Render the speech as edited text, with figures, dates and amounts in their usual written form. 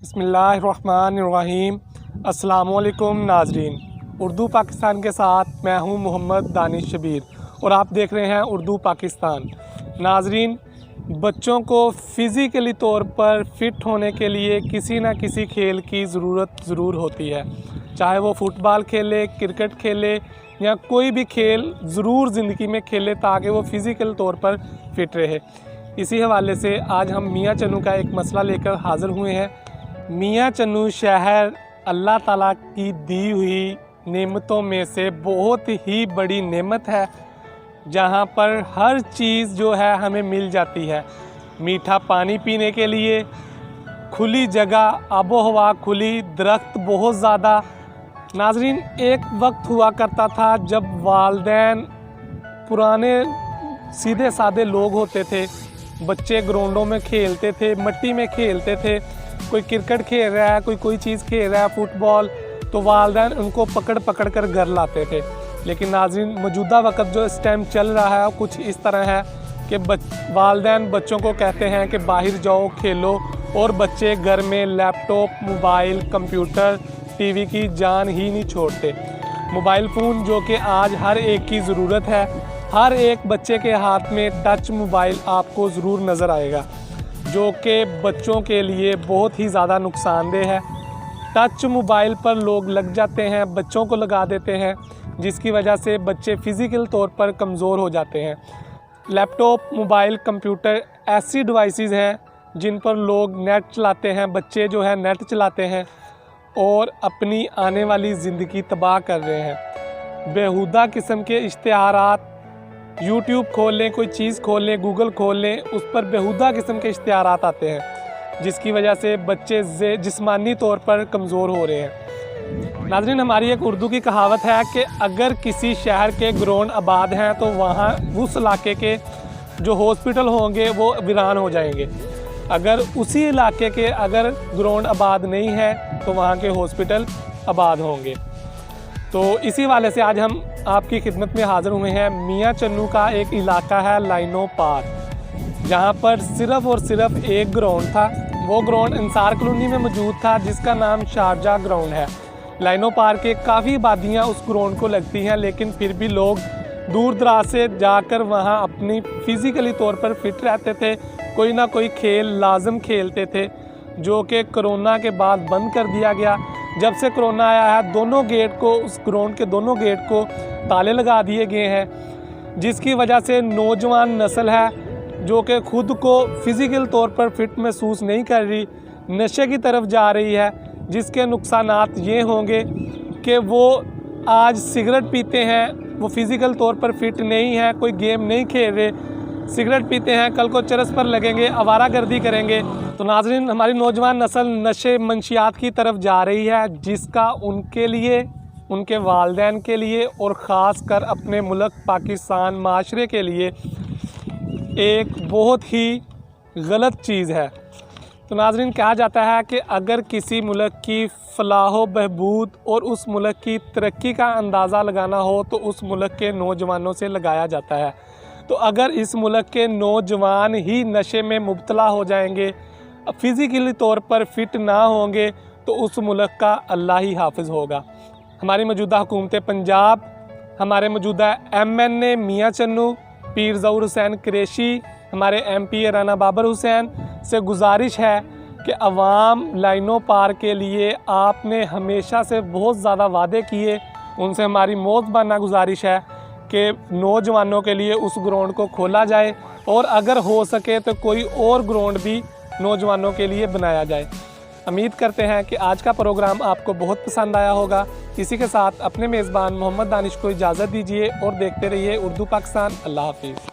बिस्मिल्लाहिर्रहमानिर्रहीम। अस्सलामुअलैकुम नाजरीन, उर्दू पाकिस्तान के साथ मैं हूं मोहम्मद दानिश शबीर और आप देख रहे हैं उर्दू पाकिस्तान। नाजरीन, बच्चों को फ़िज़िकली तौर पर फ़िट होने के लिए किसी न किसी खेल की ज़रूरत ज़रूर होती है। चाहे वो फ़ुटबॉल खेले, क्रिकेट खेले या कोई भी खेल ज़रूर ज़िंदगी में खेले ताकि वो फ़िज़िकल तौर पर फ़िट रहे। इसी हवाले से आज हम मियां चन्नू का एक मसला लेकर हाज़िर हुए हैं। मियां चन्नू शहर अल्लाह ताला की दी हुई नेमतों में से बहुत ही बड़ी नेमत है, जहां पर हर चीज़ जो है हमें मिल जाती है। मीठा पानी पीने के लिए, खुली जगह, आबो हवा खुली, दरख्त बहुत ज़्यादा। नाजरीन, एक वक्त हुआ करता था जब वालिदैन पुराने सीधे साधे लोग होते थे, बच्चे ग्राउंडों में खेलते थे, मिट्टी में खेलते थे। कोई क्रिकेट खेल रहा है, कोई चीज़ खेल रहा है, फुटबॉल, तो वालिदैन उनको पकड़ पकड़ कर घर लाते थे। लेकिन नाज़रीन, मौजूदा वक्त जो इस टाइम चल रहा है कुछ इस तरह है कि वालिदैन बच्चों को कहते हैं कि बाहर जाओ खेलो, और बच्चे घर में लैपटॉप, मोबाइल, कंप्यूटर, टीवी की जान ही नहीं छोड़ते। मोबाइल फ़ोन जो कि आज हर एक की ज़रूरत है, हर एक बच्चे के हाथ में टच मोबाइल आपको ज़रूर नज़र आएगा, जो कि बच्चों के लिए बहुत ही ज़्यादा नुकसानदेह है। टच मोबाइल पर लोग लग जाते हैं, बच्चों को लगा देते हैं, जिसकी वजह से बच्चे फ़िज़िकल तौर पर कमज़ोर हो जाते हैं। लैपटॉप, मोबाइल, कंप्यूटर ऐसी डिवाइसेस हैं जिन पर लोग नेट चलाते हैं, बच्चे जो है नेट चलाते हैं और अपनी आने वाली ज़िंदगी तबाह कर रहे हैं। बेहुदा किस्म के इश्तिहारात, यूट्यूब खोल लें, कोई चीज़ खोल लें, गूगल खोल लें, उस पर बेहुदा किस्म के इश्तिहारात आते हैं, जिसकी वजह से बच्चे जिस्मानी तौर पर कमज़ोर हो रहे हैं। नाज़रीन, हमारी एक उर्दू की कहावत है कि अगर किसी शहर के ग्राउंड आबाद हैं तो वहाँ उस इलाके के जो हॉस्पिटल होंगे वो वीरान हो जाएंगे। अगर उसी इलाके के अगर ग्राउंड आबाद नहीं है तो वहाँ के हॉस्पिटल आबाद होंगे। तो इसी वाले से आज हम आपकी खिदमत में हाज़िर हुए हैं। मियां चन्नू का एक इलाका है लाइनो पार, जहाँ पर सिर्फ़ और सिर्फ एक ग्राउंड था। वो ग्राउंड अंसार कॉलोनी में मौजूद था, जिसका नाम शारजा ग्राउंड है। लाइनो पार के काफ़ी आबादियाँ उस ग्राउंड को लगती हैं, लेकिन फिर भी लोग दूर दराज से जाकर वहाँ अपनी फ़िज़िकली तौर पर फिट रहते थे। कोई ना कोई खेल लाजम खेलते थे, जो कि कोरोना के बाद बंद कर दिया गया। जब से कोरोना आया है, दोनों गेट को, उस ग्राउंड के दोनों गेट को ताले लगा दिए गए हैं, जिसकी वजह से नौजवान नस्ल है जो कि ख़ुद को फ़िज़िकल तौर पर फिट महसूस नहीं कर रही, नशे की तरफ जा रही है, जिसके नुकसानात ये होंगे कि वो आज सिगरेट पीते हैं, वो फ़िज़िकल तौर पर फिट नहीं है, कोई गेम नहीं खेल रहे, सिगरेट पीते हैं, कल को चरस पर लगेंगे, आवारागर्दी करेंगे। तो नाज़रीन, हमारी नौजवान नस्ल नशे मंशियात की तरफ जा रही है, जिसका उनके लिए, उनके वालिदैन के लिए और ख़ास कर अपने मुल्क पाकिस्तान माशरे के लिए एक बहुत ही गलत चीज़ है। तो नाज़रीन, कहा जाता है कि अगर किसी मुल्क की फलाह बहबूद और उस मुल्क की तरक्की का अंदाज़ा लगाना हो तो उस मुल्क के नौजवानों से लगाया जाता है। तो अगर इस मुल्क के नौजवान ही नशे में मुब्तला हो जाएंगे, फ़िज़िकली तौर पर फिट ना होंगे, तो उस मुल्क का अल्लाह ही हाफिज़ होगा। हमारी मौजूदा हुकूमत पंजाब, हमारे मौजूदा MNA मियां चन्नू, पीर ज़हूर हुसैन कुरैशी, हमारे MP राना बाबर हुसैन से गुजारिश है कि अवाम लाइनों पार के लिए आपने हमेशा से बहुत ज़्यादा वादे किए, उनसे हमारी मोज़बाना गुजारिश है कि नौजवानों के लिए उस ग्राउंड को खोला जाए, और अगर हो सके तो कोई और ग्राउंड भी नौजवानों के लिए बनाया जाए। उम्मीद करते हैं कि आज का प्रोग्राम आपको बहुत पसंद आया होगा। इसी के साथ अपने मेज़बान मोहम्मद दानिश को इजाज़त दीजिए और देखते रहिए उर्दू पाकिस्तान। अल्लाह हाफिज़।